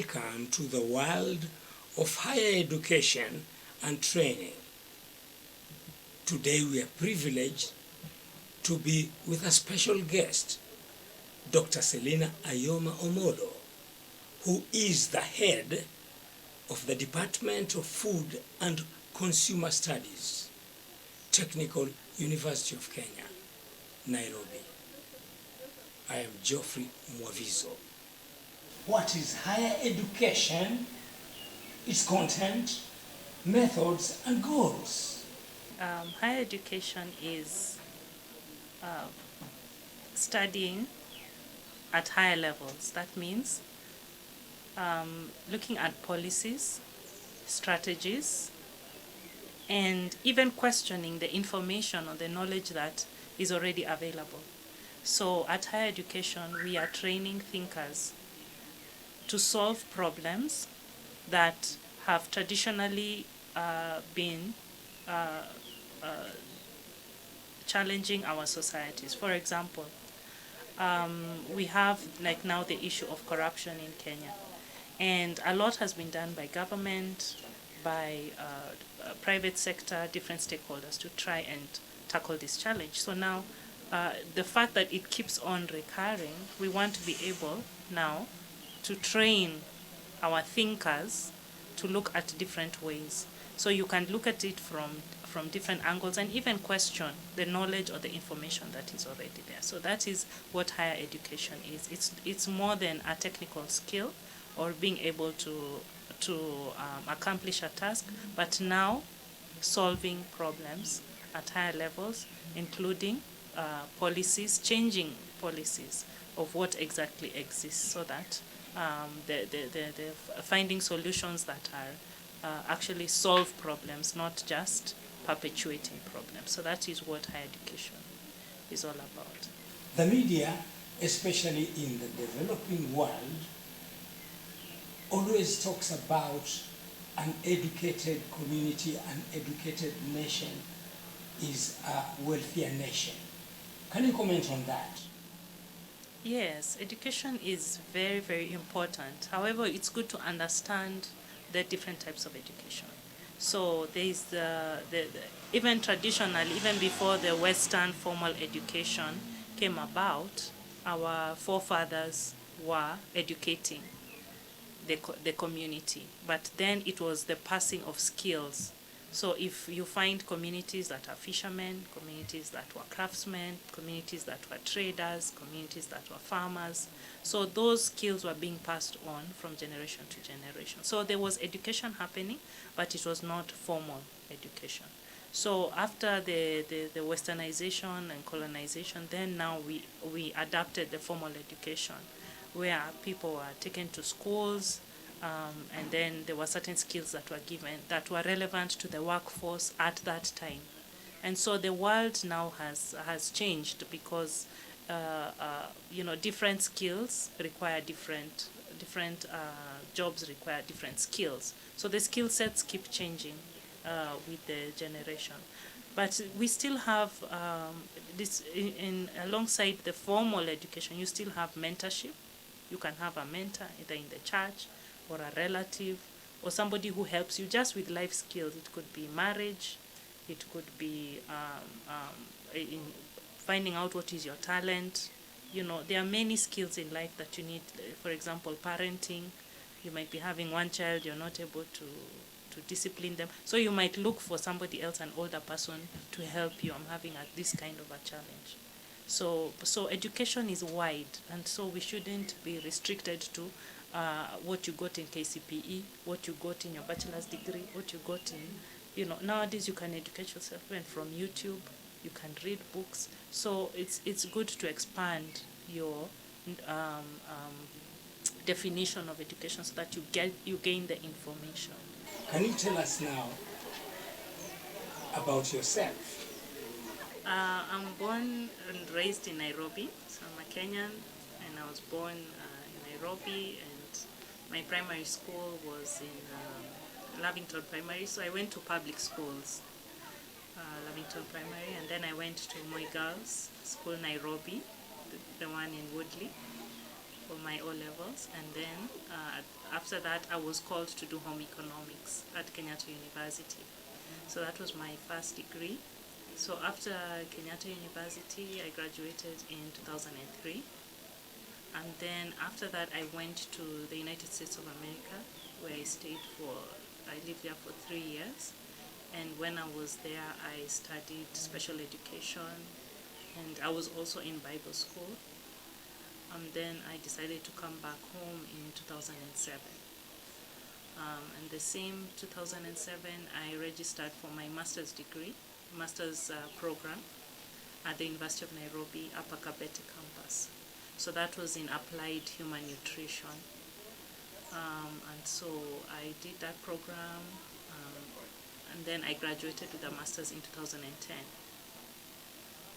welcome to the world of higher education and training. Today we are privileged to be with a special guest, Dr. Selina Ayoma Omodo, who is the head of the Department of Food and Consumer Studies, Technical University of Kenya, Nairobi. I am Geoffrey Mwavizo. What is higher education, its content, methods, and goals? Higher education is studying at higher levels. That means looking at policies, strategies, and even questioning the information or the knowledge that is already available. So at higher education, we are training thinkers to solve problems that have traditionally been challenging our societies. For example, we have like now the issue of corruption in Kenya, and a lot has been done by government, by private sector, different stakeholders to try and tackle this challenge. So now the fact that it keeps on recurring, we want to be able now to train our thinkers to look at different ways. So you can look at it from different angles and even question the knowledge or the information that is already there. So that is what higher education is. It's more than a technical skill or being able to accomplish a task, but now solving problems at higher levels, including policies, changing policies of what exactly exists, so that the finding solutions that are actually solve problems, not just perpetuating problems. So that is what higher education is all about. The media, especially in the developing world, always talks about an educated community, an educated nation is a wealthier nation. Can you comment on that? Yes, education is very, very important. However, it's good to understand the different types of education. So there is even traditionally, even before the Western formal education came about, our forefathers were educating the community. But then it was the passing of skills. So if you find communities that are fishermen, communities that were craftsmen, communities that were traders, communities that were farmers, so those skills were being passed on from generation to generation. So there was education happening, but it was not formal education. So after the westernization and colonization, then now we adapted the formal education, where people were taken to schools, and then there were certain skills that were given that were relevant to the workforce at that time. And so the world now has changed because different skills require different jobs require different skills. So the skill sets keep changing with the generation. But we still have this alongside the formal education. You still have mentorship. You can have a mentor either in the church or a relative or somebody who helps you just with life skills. It could be marriage, it could be in finding out what is your talent. There are many skills in life that you need. For example, parenting. You might be having one child, you're not able to discipline them. So you might look for somebody else, an older person, to help you. I'm having this kind of a challenge. So education is wide, and so we shouldn't be restricted to what you got in KCPE, what you got in your bachelor's degree, what you got in, nowadays you can educate yourself even from YouTube, you can read books. So it's good to expand your definition of education so that you gain the information. Can you tell us now about yourself? I'm born and raised in Nairobi, so I'm a Kenyan, and I was born in Nairobi, and my primary school was in Lavington Primary, so I went to public schools, Lavington Primary, and then I went to Moi Girls School, Nairobi, the one in Woodley, for my O-levels, and then after that I was called to do home economics at Kenyatta University. So that was my first degree. So after Kenyatta University, I graduated in 2003. And then after that, I went to the United States of America, where I lived there for 3 years. And when I was there, I studied special education, and I was also in Bible school. And then I decided to come back home in 2007. And the same 2007, I registered for my master's degree, master's program at the University of Nairobi, Upper Kabete campus. So that was in applied human nutrition. And so I did that program, and then I graduated with a master's in 2010.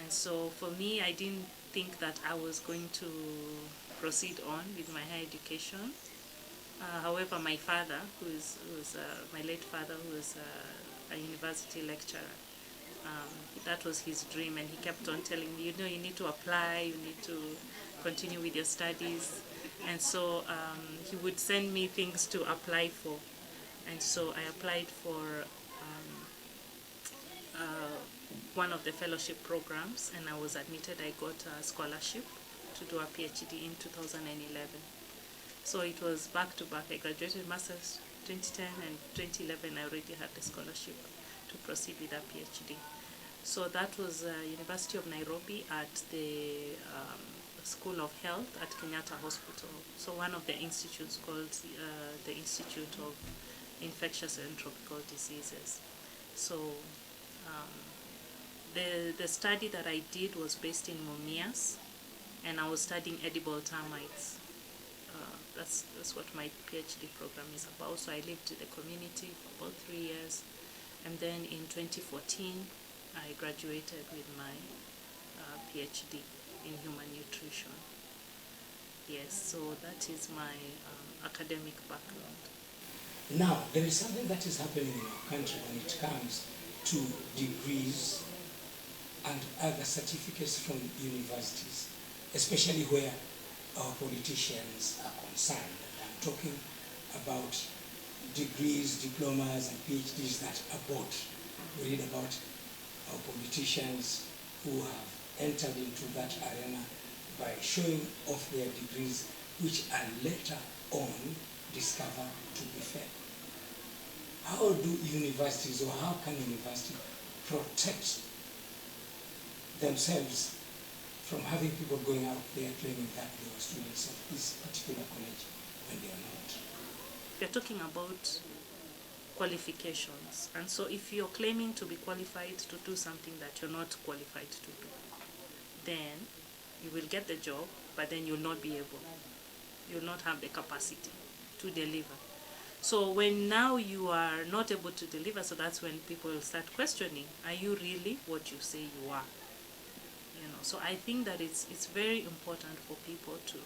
And so for me, I didn't think that I was going to proceed on with my higher education. However, my father, who was my late father, who was a university lecturer, that was his dream, and he kept on telling me, you need to apply, you need to continue with your studies. And so he would send me things to apply for. And so I applied for one of the fellowship programs, and I was admitted. I got a scholarship to do a PhD in 2011. So it was back to back. I graduated master's 2010, and 2011 I already had the scholarship to proceed with a PhD. So that was University of Nairobi at the School of Health at Kenyatta Hospital. So one of the institutes called the Institute of Infectious and Tropical Diseases. So the study that I did was based in Mumias, and I was studying edible termites. That's what my PhD program is about. So I lived in the community for about 3 years, and then in 2014 I graduated with my PhD in human nutrition. Yes, so that is my academic background. Now, there is something that is happening in our country when it comes to degrees and other certificates from universities, especially where our politicians are concerned. I'm talking about degrees, diplomas, and PhDs that are bought. We read about our politicians who have entered into that arena by showing off their degrees, which are later on discovered to be fake. How do universities, or how can universities protect themselves from having people going out there claiming that they were students of this particular college when they are not? We're talking about qualifications, and so if you're claiming to be qualified to do something that you're not qualified to do, then you will get the job, but then you'll not be able, you'll not have the capacity to deliver. So when now you are not able to deliver, so that's when people will start questioning, are you really what you say you are? So I think that it's very important for people to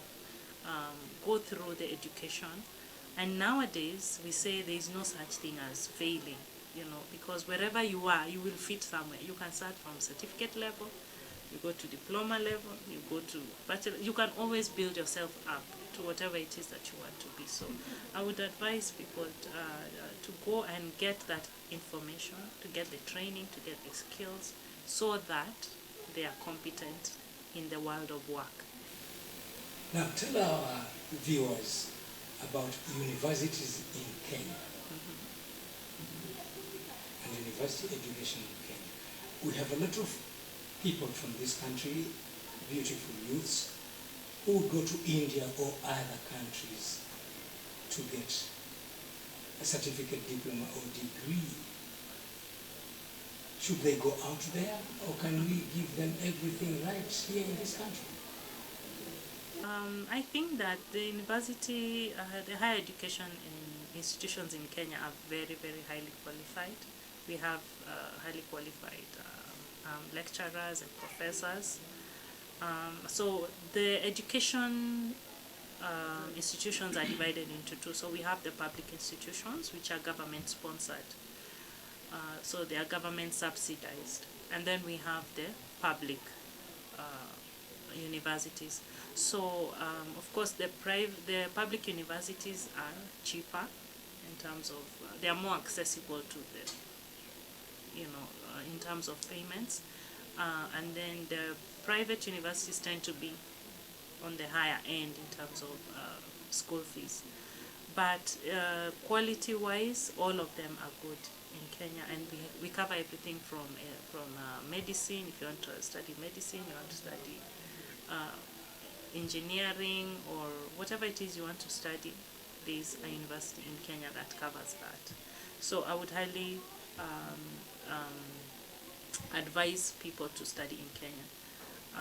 go through the education. And nowadays we say there is no such thing as failing, because wherever you are, you will fit somewhere. You can start from certificate level, you go to diploma level, you go to bachelor. You can always build yourself up to whatever it is that you want to be. So I would advise people to go and get that information, to get the training, to get the skills, so that they are competent in the world of work. Now tell our viewers about universities in Kenya and university education in Kenya. We have a lot of people from this country, beautiful youths, who go to India or other countries to get a certificate, diploma, or degree. Should they go out there, or can we give them everything right here in this country? I think that the university, the higher education institutions in Kenya are very, very highly qualified. We have highly qualified lecturers and professors. So the education institutions are divided into two. So we have the public institutions, which are government sponsored. So they are government subsidized. And then we have the public universities. So of course the public universities are cheaper in terms of they are more accessible to the in terms of payments, and then the private universities tend to be on the higher end in terms of school fees. But quality-wise, all of them are good in Kenya, and we cover everything from medicine. If you want to study medicine, you want to study engineering, or whatever it is you want to study, there's a university in Kenya that covers that. So I would highly advise people to study in Kenya.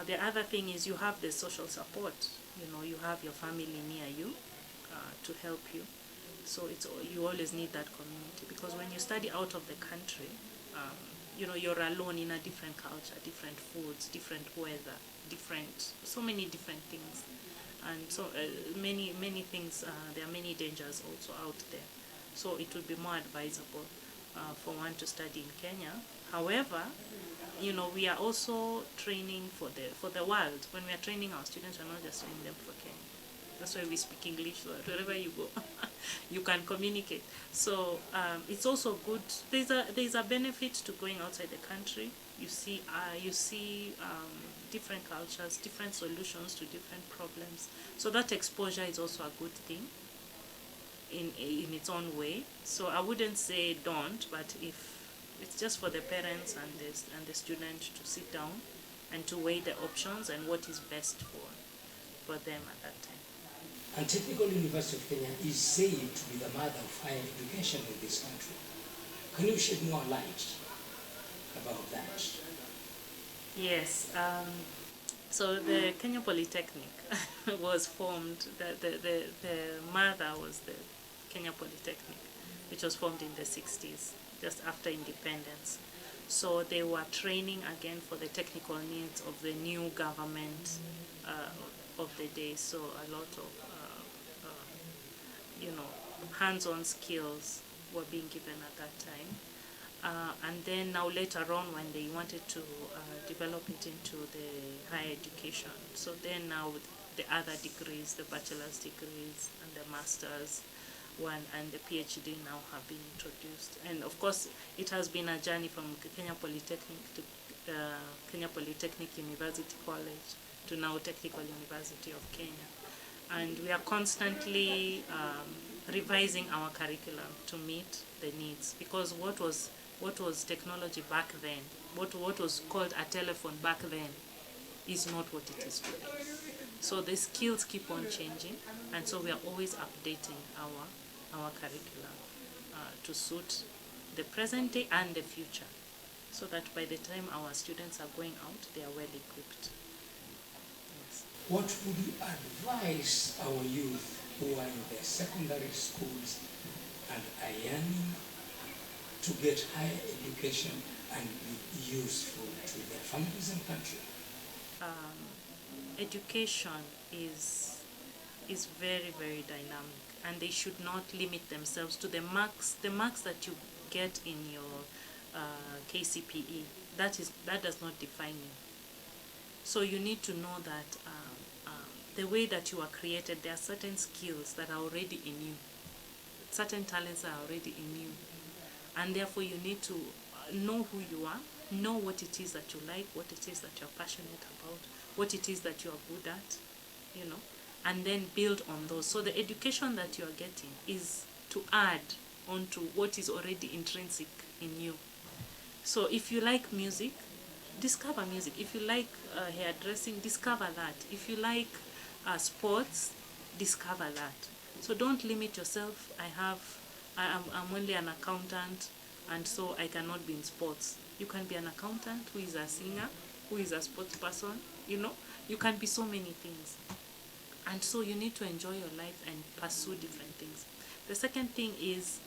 The other thing is you have the social support. You have your family near you to help you. So you always need that community, because when you study out of the country, you're alone in a different culture, different foods, different weather, so many different things, and so many things. There are many dangers also out there. So it would be more advisable for one to study in Kenya. However, we are also training for the world. When we are training our students, we're not just training them for Kenya. That's why we speak English, so wherever you go, you can communicate. So it's also good. There's a benefit to going outside the country. You see different cultures, different solutions to different problems. So that exposure is also a good thing in its own way. So I wouldn't say don't, but if it's just for the parents and the student to sit down and to weigh the options and what is best for them at that time. And Technical University of Kenya is said to be the mother of higher education in this country. Can you shed more light about that? Yes. So the Kenya Polytechnic was formed. The mother was the Kenya Polytechnic, which was formed in the 60s, just after independence. So they were training again for the technical needs of the new government of the day. So a lot of hands-on skills were being given at that time. And then now later on, when they wanted to develop it into the higher education, so then now the other degrees, the bachelor's degrees and the master's one and the PhD now have been introduced. And of course, it has been a journey from Kenya Polytechnic to Kenya Polytechnic University College to now Technical University of Kenya. And we are constantly revising our curriculum to meet the needs, because what was technology back then, what was called a telephone back then, is not what it is today. So the skills keep on changing, and so we are always updating our curriculum to suit the present day and the future, so that by the time our students are going out, they are well equipped. Yes. What would you advise our youth who are in their secondary schools and are yearning to get higher education and be useful to their families and country? Education is very, very dynamic, and they should not limit themselves to the marks that you get in your KCPE. That does not define you. So you need to know that the way that you are created, there are certain skills that are already in you, certain talents are already in you, and therefore you need to know who you are, know what it is that you like, what it is that you're passionate about, what it is that you are good at, and then build on those. So the education that you are getting is to add on to what is already intrinsic in you. So if you like music, discover music. If you like hairdressing, discover that. If you like sports, discover that. So don't limit yourself. I'm only an accountant, and so I cannot be in sports. You can be an accountant who is a singer, who is a sports person. You can be so many things. And so you need to enjoy your life and pursue different things. The second thing is,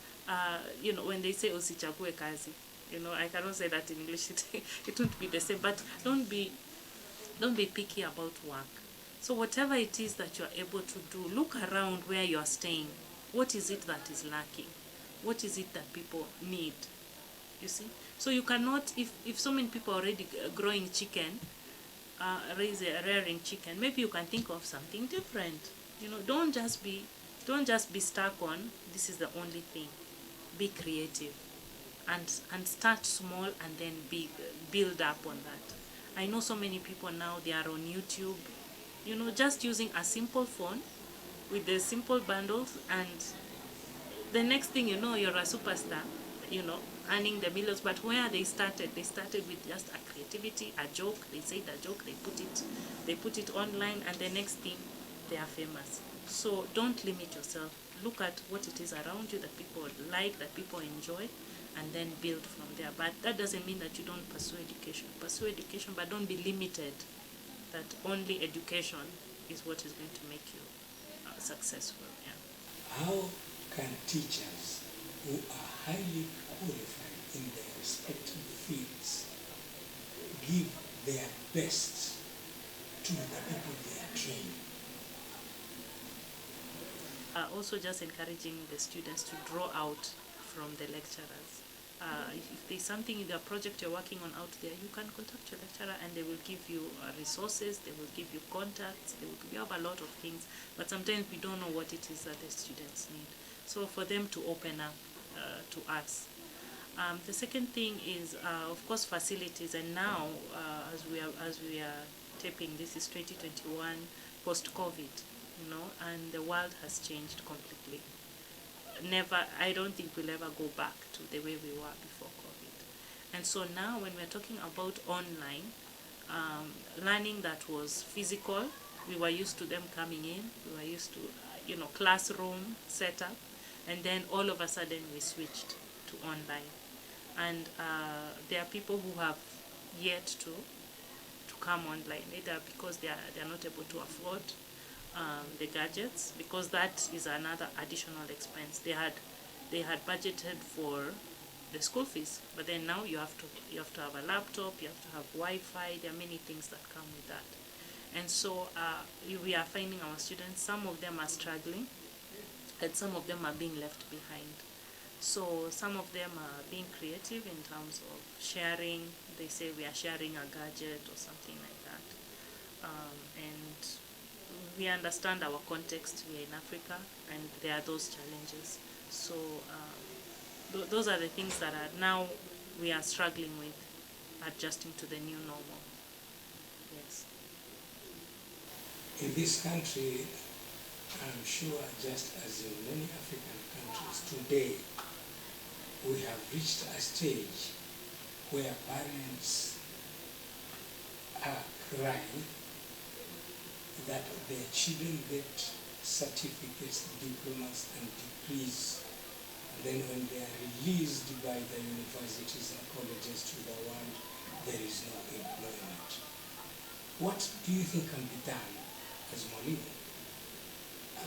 when they say usichague kazi, I cannot say that in English. It won't be the same. But don't be picky about work. So whatever it is that you are able to do, look around where you are staying. What is it that is lacking? What is it that people need? You see? So you cannot, if so many people are already growing chicken, rearing chicken, maybe you can think of something different. You know, don't just be stuck on this is the only thing. Be creative, and start small, and then build up on that. I know so many people now, they are on YouTube, you know, just using a simple phone with the simple bundles, and the next thing you know, you're a superstar, you know, earning the millions. But where they started with just a creativity, a joke. They said a joke, they put it online, and the next thing, they are famous. So don't limit yourself. Look at what it is around you that people like, that people enjoy, and then build from there. But that doesn't mean that you don't pursue education. Pursue education, but don't be limited that only education is what is going to make you successful. Yeah. How can teachers who are highly qualified in their respective fields give their best to the people they are training? Also just encouraging the students to draw out from the lecturers. If there's something in the project you're working on out there, you can contact your lecturer and they will give you resources, they will give you contacts, we have a lot of things, but sometimes we don't know what it is that the students need. So for them to open up to us. The second thing is, of course, facilities. And now, as we are taping, this is 2021 post-COVID, you know, and the world has changed completely. I don't think we'll ever go back to the way we were before COVID. And so now, when we're talking about online learning that was physical, we were used to them coming in. We were used to, you know, classroom setup. And then all of a sudden we switched to online. And there are people who have yet to come online, either because they are not able to afford the gadgets, because that is another additional expense. They had budgeted for the school fees, but then now you have to have a laptop, you have to have Wi-Fi. There are many things that come with that. And so we are finding our students, some of them are struggling, and some of them are being left behind. So some of them are being creative in terms of sharing. They say we are sharing a gadget or something like that. And we understand our context. We are in Africa, and there are those challenges. So those are the things that are now we are struggling with, adjusting to the new normal. Yes. In this country, I'm sure, just as in many African countries today, we have reached a stage where parents are crying that their children get certificates, diplomas, and degrees, and then when they are released by the universities and colleges to the world, there is no employment. What do you think can be done as Mwalimu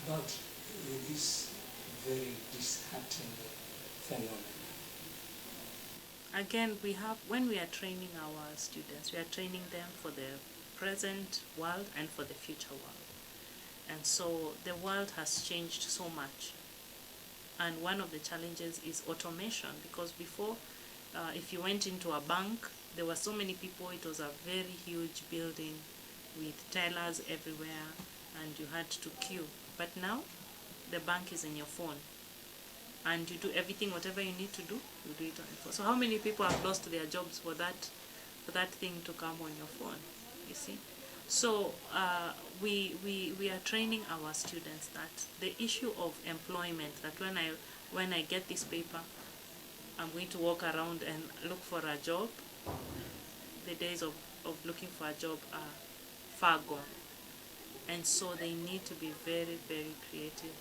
about this very disheartening phenomenon? Again, when we are training our students, we are training them for the present world and for the future world. And so the world has changed so much. And one of the challenges is automation, because before, if you went into a bank, there were so many people. It was a very huge building with tellers everywhere, and you had to queue. But now, the bank is in your phone, and you do everything, whatever you need to do, you do it on your phone. So how many people have lost their jobs for that thing to come on your phone, you see? So we are training our students that the issue of employment, that when I get this paper, I'm going to walk around and look for a job. The days of looking for a job are far gone. And so they need to be very, very creative.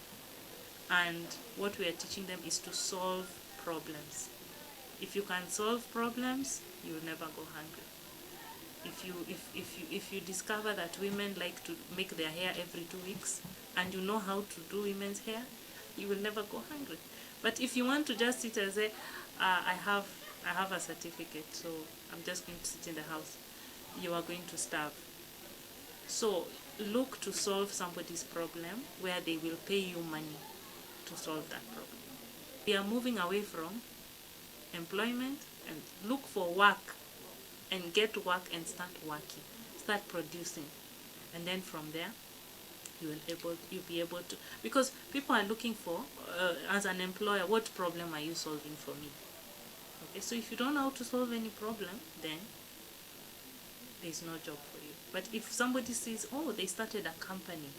And what we are teaching them is to solve problems. If you can solve problems, you will never go hungry. If you discover that women like to make their hair every 2 weeks, and you know how to do women's hair, you will never go hungry. But if you want to just sit and say, I have a certificate, so I'm just going to sit in the house, you are going to starve. So look to solve somebody's problem where they will pay you money to solve that problem. We are moving away from employment and look for work and get work and start working. start producing, and then from there you'll be able to, because people are looking for, as an employer, what problem are you solving for me? Okay, so if you don't know how to solve any problem, then there's no job for you. But if somebody says, oh, they started a company,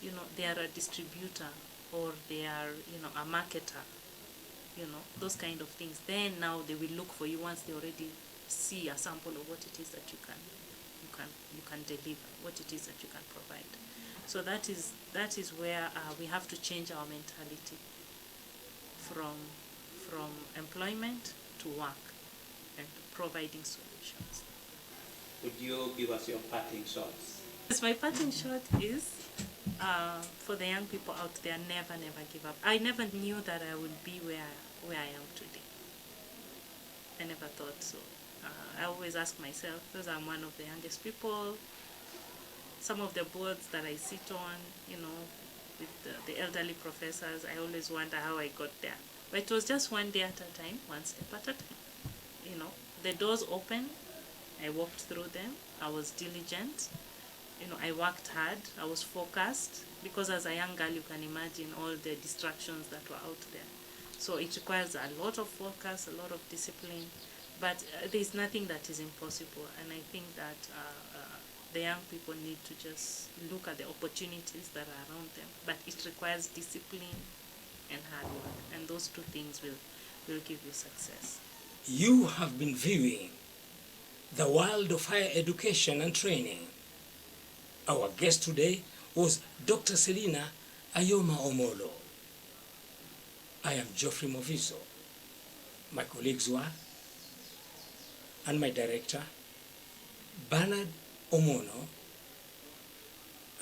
you know, they are a distributor, or they are, you know, a marketer, you know, those kind of things, then now they will look for you once they already see a sample of what it is that you can deliver, what it is that you can provide. So that is where we have to change our mentality from employment to work and providing solutions. Would you give us your parting shots? Yes, my parting shot is for the young people out there, never give up. I never knew that I would be where I am today. I never thought so. I always ask myself, because I'm one of the youngest people, some of the boards that I sit on, you know, with the elderly professors, I always wonder how I got there. But it was just one day at a time, one step at a time. You know, the doors opened, I walked through them, I was diligent, you know, I worked hard, I was focused, because as a young girl you can imagine all the distractions that were out there. So it requires a lot of focus, a lot of discipline, but there's nothing that is impossible, and I think that the young people need to just look at the opportunities that are around them, but it requires discipline and hard work, and those two things will give you success. You have been viewing the world of higher education and training. Our guest today was Dr. Selina Ayoma Omolo. I am Geoffrey Moviso. My colleagues were, and my director, Bernard Omono,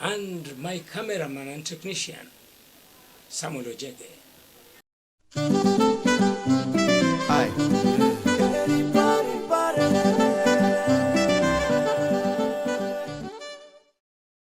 and my cameraman and technician, Samuel Ojege.